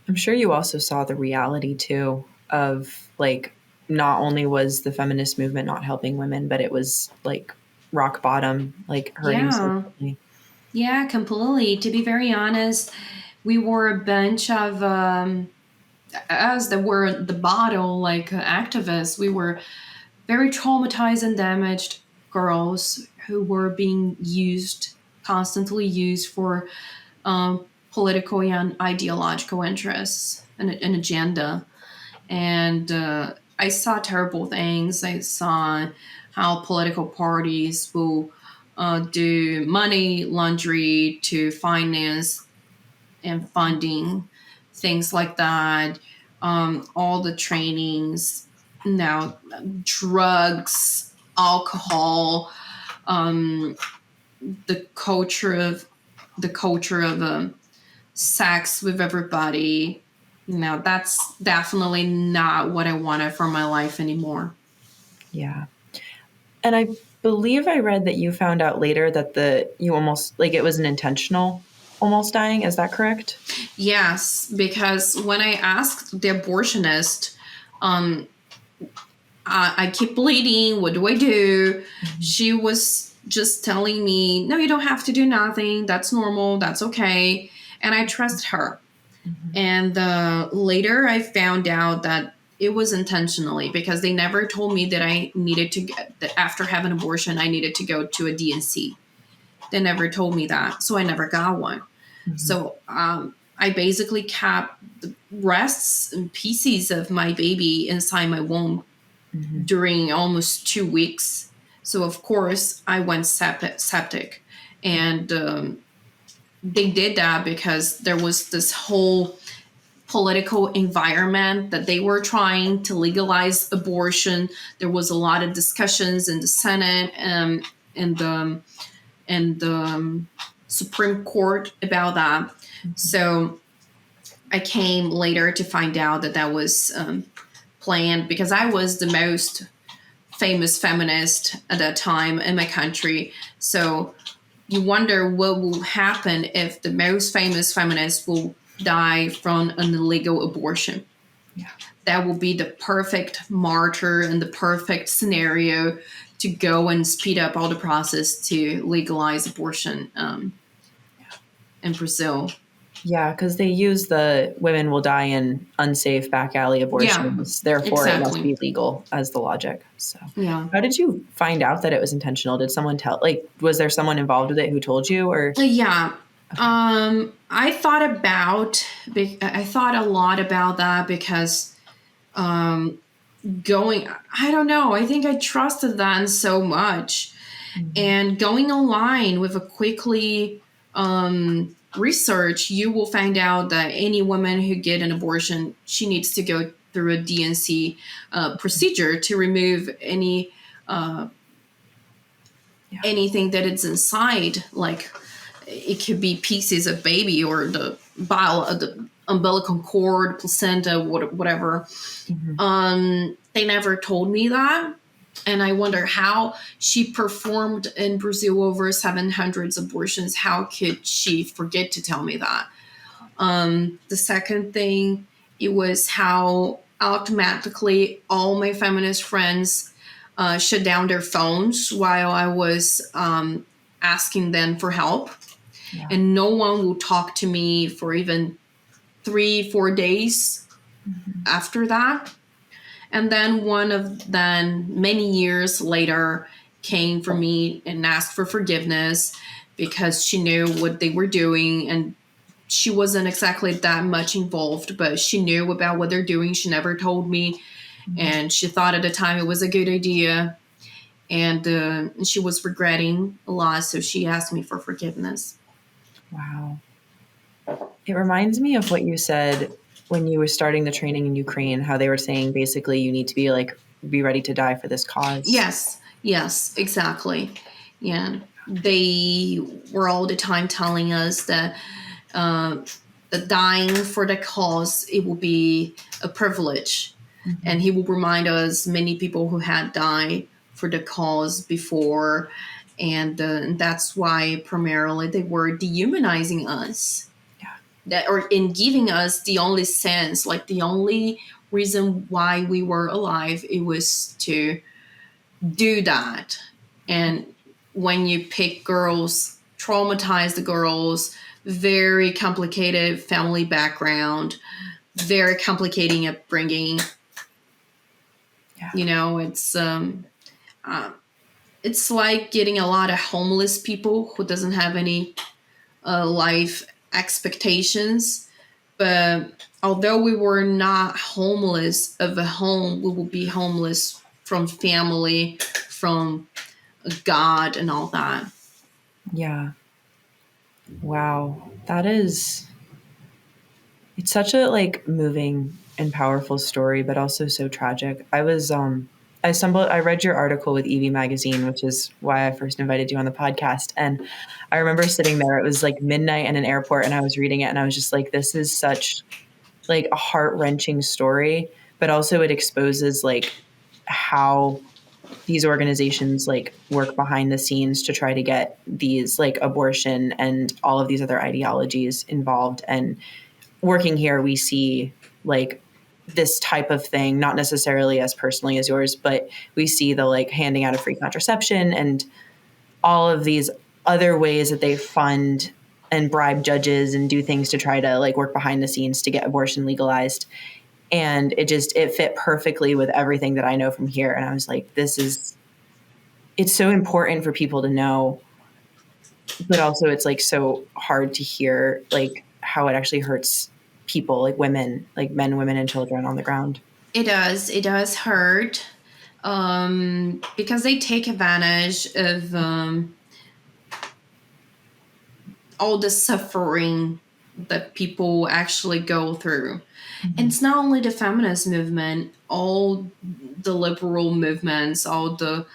I'm sure you also saw the reality too of like, not only was the feminist movement not helping women, but it was like rock bottom, like hurting so badly. Yeah, completely. To be very honest, we were a bunch of us that were at the bottom, like activists. We were very traumatized and damaged girls who were being constantly used for political and ideological interests and an agenda. And I saw terrible things. I saw how political parties will do money laundry to finance and funding, things like that. All the trainings, now drugs, alcohol, the culture of sex with everybody. Now that's definitely not what I wanted for my life anymore. Yeah. And I believe I read that you found out later that you almost, like, it was an intentional almost dying. Is that correct? Yes, because when I asked the abortionist, I keep bleeding. What do I do? Mm-hmm. She was just telling me, no, you don't have to do nothing. That's normal. That's okay. And I trust her. Mm-hmm. And later I found out that it was intentionally, because they never told me that I needed to that after having an abortion, I needed to go to a DNC. They never told me that. So I never got one. Mm-hmm. So I basically kept the breasts and pieces of my baby inside my womb during almost 2 weeks. So of course I went septic. And they did that because there was this whole political environment that they were trying to legalize abortion. There was a lot of discussions in the Senate and the Supreme Court about that. So I came later to find out that that was planned because I was the most famous feminist at that time in my country. So you wonder what will happen if the most famous feminist will die from an illegal abortion. Yeah. That will be the perfect martyr and the perfect scenario to go and speed up all the process to legalize abortion in Brazil. Yeah, because they use the women will die in unsafe back alley abortions. Therefore, it must exactly. be legal as the logic. So, Yeah. how did you find out that it was intentional? Did someone tell? Like, was there someone involved with it who told you, or? Yeah. I thought a lot about that because going, I don't know, I think I trusted them so much. And going online with a quickly research, you will find out that any woman who get an abortion, she needs to go through a DNC procedure to remove anything that is inside, like it could be pieces of baby or the the umbilical cord, placenta, whatever. They never told me that. And I wonder how she performed in Brazil over 700 abortions. How could she forget to tell me that? The second thing, it was how automatically all my feminist friends shut down their phones while I was asking them for help. Yeah. And no one will talk to me for even 3-4 days after that. And then one of them, many years later, came for me and asked for forgiveness because she knew what they were doing, and she wasn't exactly that much involved, but she knew about what they're doing. She never told me, and she thought at the time it was a good idea, and she was regretting a lot, so she asked me for forgiveness. Wow. It reminds me of what you said when you were starting the training in Ukraine, how they were saying basically you need to be ready to die for this cause. Yes, exactly. Yeah. They were all the time telling us that dying for the cause, it will be a privilege. And he will remind us many people who had died for the cause before. And that's why primarily they were dehumanizing us. Or in giving us the only sense, like the only reason why we were alive, it was to do that. And when you pick girls, traumatize the girls, very complicated family background, very complicating upbringing. Yeah. You know, it's like getting a lot of homeless people who doesn't have any life expectations. But although we were not homeless of a home, we will be homeless from family, from God, and all that. Yeah. Wow. It's such a like moving and powerful story, but also so tragic. I read your article with Evie Magazine, which is why I first invited you on the podcast. And I remember sitting there, it was like midnight in an airport, and I was reading it, and I was just like, this is such like a heart-wrenching story, but also it exposes like how these organizations like work behind the scenes to try to get these like abortion and all of these other ideologies involved. And working here, we see like this type of thing, not necessarily as personally as yours, but we see the like handing out of free contraception and all of these other ways that they fund and bribe judges and do things to try to like work behind the scenes to get abortion legalized. And it fit perfectly with everything that I know from here. And I was like, it's so important for people to know, but also it's like so hard to hear like how it actually hurts people, like women, like men, women, and children on the ground. It does hurt because they take advantage of all the suffering that people actually go through. And it's not only the feminist movement, all the liberal movements, all the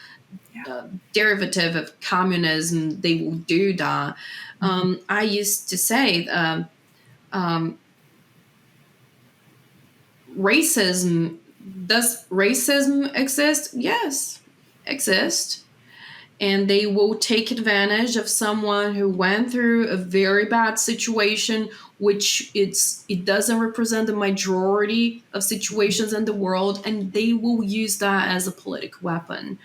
derivative of communism, they will do that. I used to say, racism, does racism exist? Yes, exist. And they will take advantage of someone who went through a very bad situation, which it doesn't represent the majority of situations in the world, and they will use that as a political weapon.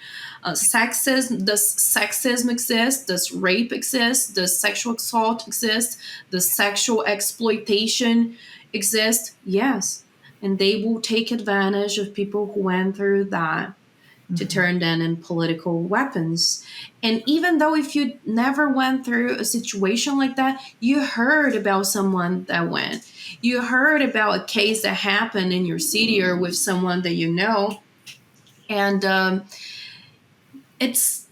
Sexism, does sexism exist? Does rape exist? Does sexual assault exist? Does sexual exploitation exist? Yes. And they will take advantage of people who went through that to turn them in political weapons. And even though if you never went through a situation like that, you heard about someone that went. You heard about a case that happened in your city or with someone that you know. And it's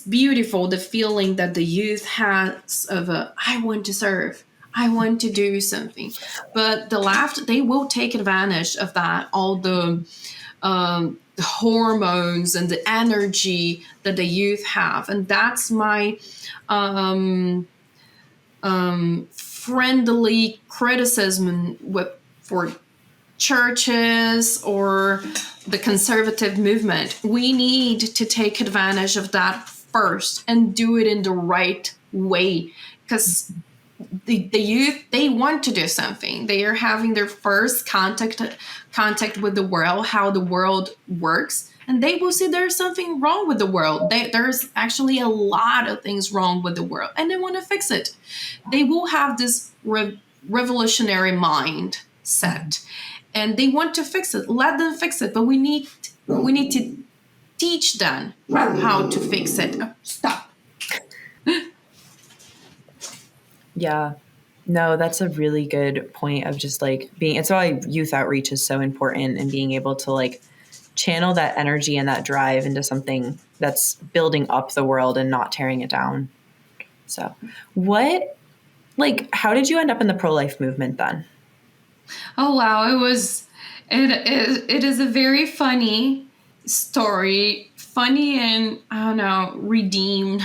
beautiful, the feeling that the youth has of I want to serve. I want to do something. But the left, they will take advantage of that, all the hormones and the energy that the youth have. And that's my friendly criticism for churches or the conservative movement. We need to take advantage of that first and do it in the right way, because the youth, they want to do something. They are having their first contact with the world, how the world works, and they will see there's something wrong with the world. There's actually a lot of things wrong with the world, and they want to fix it. They will have this revolutionary mindset, and they want to fix it. Let them fix it, but we need to teach them how to fix it. Stop. Yeah. No, that's a really good point of just like being, it's why youth outreach is so important, and being able to like channel that energy and that drive into something that's building up the world and not tearing it down. So how did you end up in the pro-life movement then? Oh, wow. It is a very funny story, funny and, I don't know, redeemed,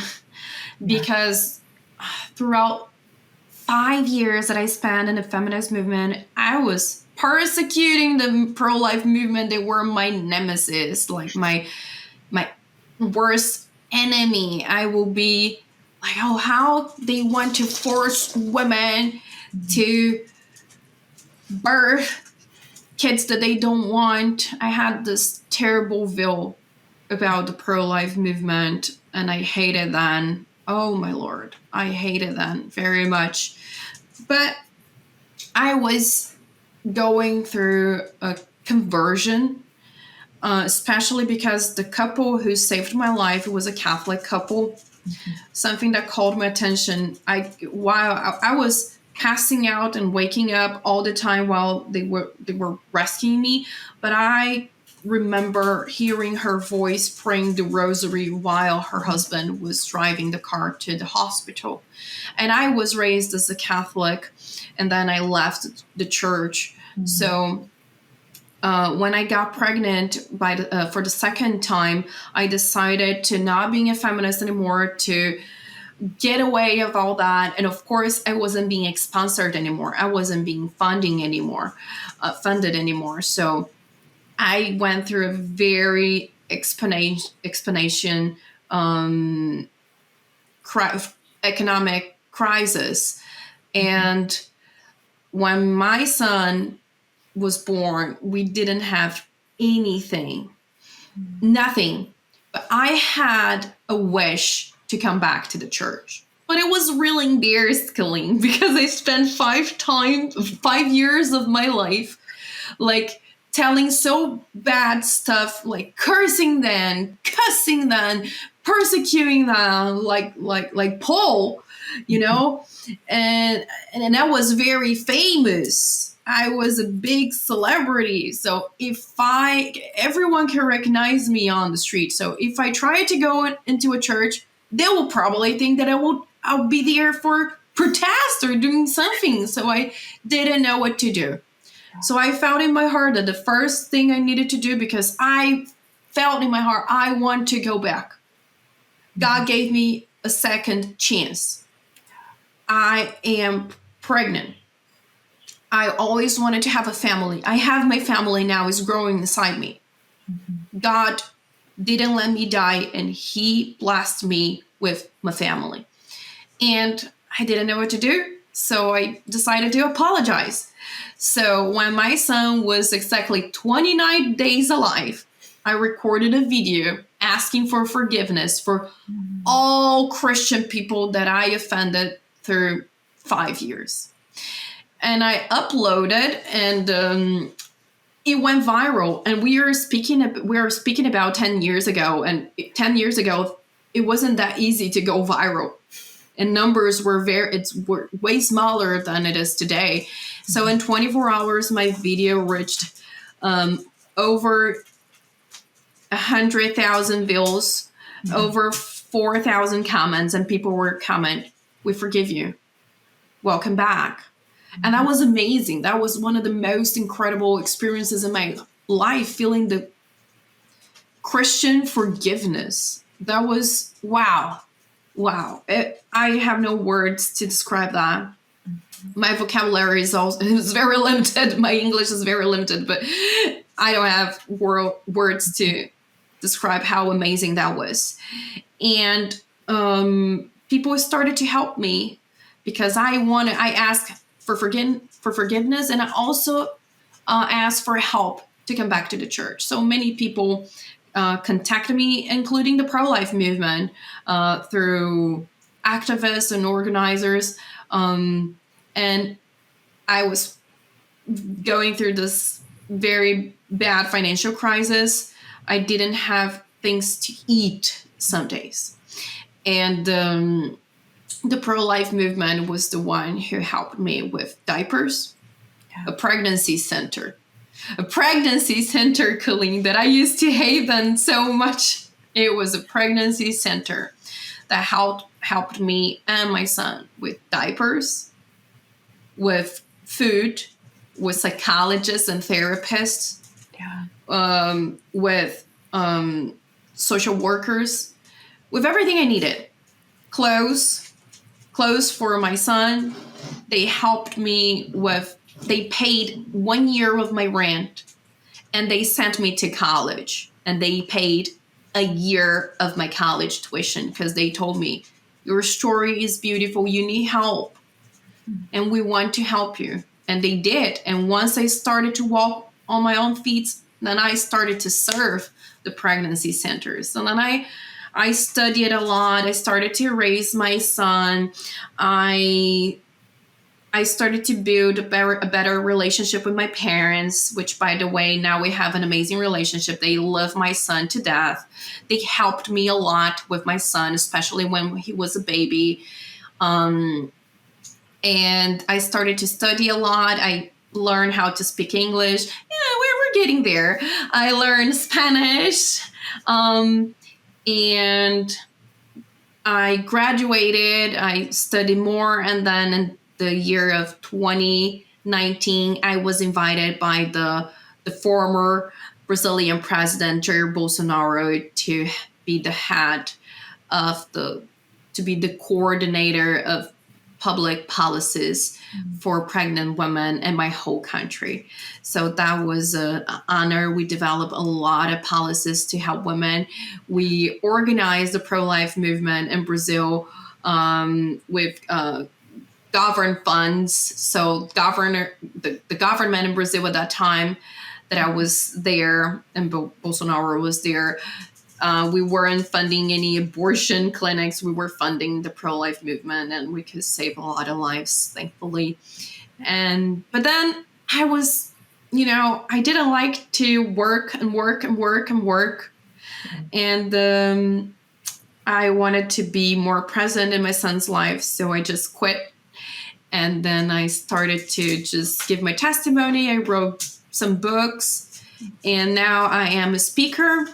because throughout 5 years that I spent in the feminist movement, I was persecuting the pro-life movement. They were my nemesis, like my worst enemy. I will be like, oh, how they want to force women to birth kids that they don't want. I had this terrible view about the pro-life movement, and I hated that. Oh my Lord, I hated that very much. But I was going through a conversion, especially because the couple who saved my life was a Catholic couple. Something that called my attention. While I was passing out and waking up all the time while they were rescuing me, but I remember hearing her voice praying the rosary while her husband was driving the car to the hospital. And I was raised as a Catholic, and then I left the church. Mm-hmm. So when I got pregnant for the second time, I decided to not being a feminist anymore, to get away of all that. And of course, I wasn't being sponsored anymore. I wasn't being funded anymore. So I went through a very economic crisis. And when my son was born, we didn't have anything, nothing. But I had a wish to come back to the church. But it was really embarrassing because I spent 5 years of my life like telling so bad stuff, like cursing them, cussing them, persecuting them, like Paul, and I was very famous. I was a big celebrity. So everyone can recognize me on the street. So if I try to go into a church, they will probably think that I'll be there for protest or doing something. So I didn't know what to do. So I felt in my heart that the first thing I needed to do, because I felt in my heart, I want to go back. God gave me a second chance. I am pregnant. I always wanted to have a family. I have my family now, is growing inside me. God didn't let me die, and he blessed me with my family. And I didn't know what to do, so I decided to apologize. So when my son was exactly 29 days alive, I recorded a video asking for forgiveness for all Christian people that I offended through 5 years. And I uploaded, and it went viral. And we were speaking about 10 years ago, and 10 years ago, it wasn't that easy to go viral. And numbers were were way smaller than it is today. So in 24 hours, my video reached over 100,000 views, over 4,000 comments, and people were comment, "We forgive you. Welcome back." And that was amazing. That was one of the most incredible experiences in my life, feeling the Christian forgiveness. That was wow. Wow. I have no words to describe that. My vocabulary is very limited. My English is very limited, but I don't have words to describe how amazing that was. And people started to help me because I asked for forgiveness, and I also asked for help to come back to the church. So many people contacted me, including the pro-life movement, through activists and organizers. And I was going through this very bad financial crisis. I didn't have things to eat some days. And the pro-life movement was the one who helped me with diapers, a pregnancy center, Colleen, that I used to hate them so much. It was a pregnancy center that helped me and my son with diapers, with food, with psychologists and therapists, with social workers, with everything I needed. Clothes for my son. They helped me they paid 1 year of my rent, and they sent me to college, and they paid a year of my college tuition because they told me, your story is beautiful. You need help, and we want to help you. And they did. And once I started to walk on my own feet, then I started to serve the pregnancy centers. And then I studied a lot. I started to raise my son. I started to build a better relationship with my parents, which, by the way, now we have an amazing relationship. They love my son to death. They helped me a lot with my son, especially when he was a baby. And I started to study a lot. I learned how to speak English. Yeah, we're getting there. I learned Spanish. And I graduated. I studied more, and then in the year of 2019, I was invited by the former Brazilian president, Jair Bolsonaro, to be the head of to be the coordinator of public policies for pregnant women in my whole country. So that was an honor. We developed a lot of policies to help women. We organized the pro-life movement in Brazil with government funds. So the government in Brazil at that time that I was there and Bolsonaro was there, we weren't funding any abortion clinics. We were funding the pro-life movement, and we could save a lot of lives, thankfully. But then I was, I didn't like to work. And I wanted to be more present in my son's life. So I just quit. And then I started to just give my testimony. I wrote some books, and now I am a speaker.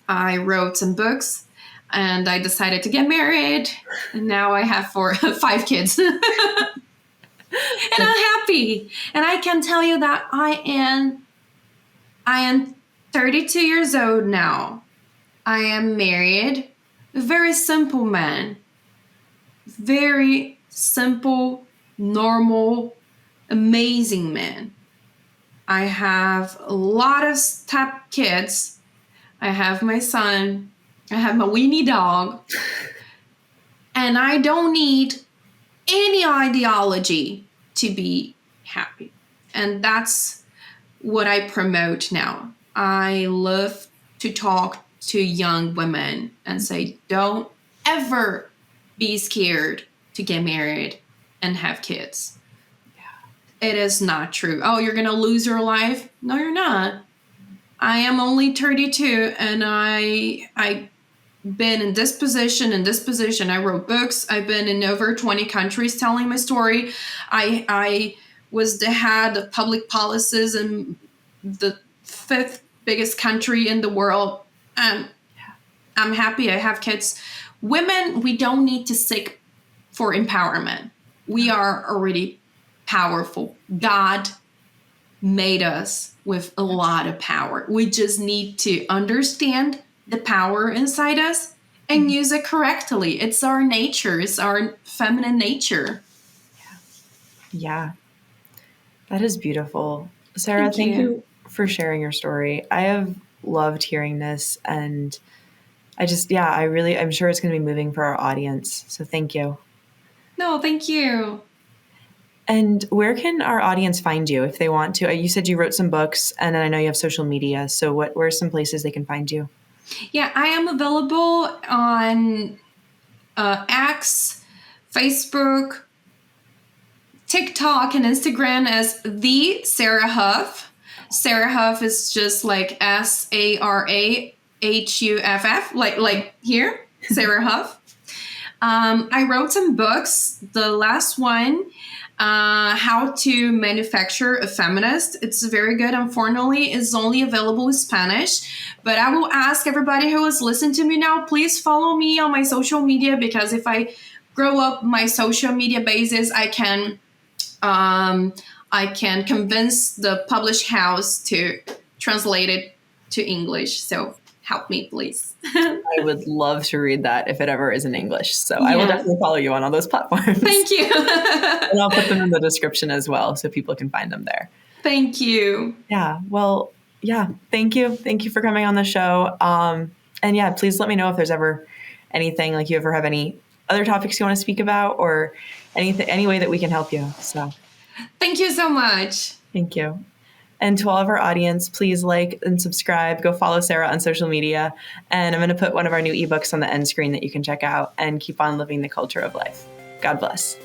I wrote some books, and I decided to get married, and now I have 5 kids. And I'm happy. And I can tell you that I am 32 years old now. I am married a very simple man. Very simple, normal, amazing man. I have a lot of step kids. I have my son. I have my weenie dog. And I don't need any ideology to be happy. And that's what I promote now. I love to talk to young women and say, don't ever be scared to get married and have kids. Yeah. It is not true. Oh, you're going to lose your life? No, you're not. I am only 32 and I been in this position and this position. I wrote books. I've been in over 20 countries telling my story. I was the head of public policies in the 5th biggest country in the world. And I'm happy I have kids. Women, we don't need to seek for empowerment. We are already powerful. God made us with a lot of power. We just need to understand the power inside us and use it correctly. It's our nature. It's our feminine nature. Yeah. That is beautiful. Sara, thank you for sharing your story. I have loved hearing this, and I'm sure it's going to be moving for our audience. So thank you. No, thank you. And where can our audience find you if they want to? You said you wrote some books, and then I know you have social media. So where are some places they can find you? Yeah, I am available on X, Facebook, TikTok, and Instagram as the Sara Huff. Sara Huff is just like SaraHuff, like here, Sara Huff. I wrote some books. The last one, How to Manufacture a Feminist. It's very good. Unfortunately, it's only available in Spanish. But I will ask everybody who is listening to me now, please follow me on my social media, because if I grow up my social media basis, I can convince the publish house to translate it to English. So help me, please. I would love to read that if it ever is in English. So I will definitely follow you on all those platforms. Thank you. And I'll put them in the description as well so people can find them there. Thank you. Yeah. Well, yeah. Thank you. Thank you for coming on the show. And yeah, please let me know if there's ever anything, like you ever have any other topics you want to speak about, or any way that we can help you. So thank you so much. Thank you. And to all of our audience, please like and subscribe. Go follow Sara on social media. And I'm going to put one of our new ebooks on the end screen that you can check out, and keep on living the culture of life. God bless.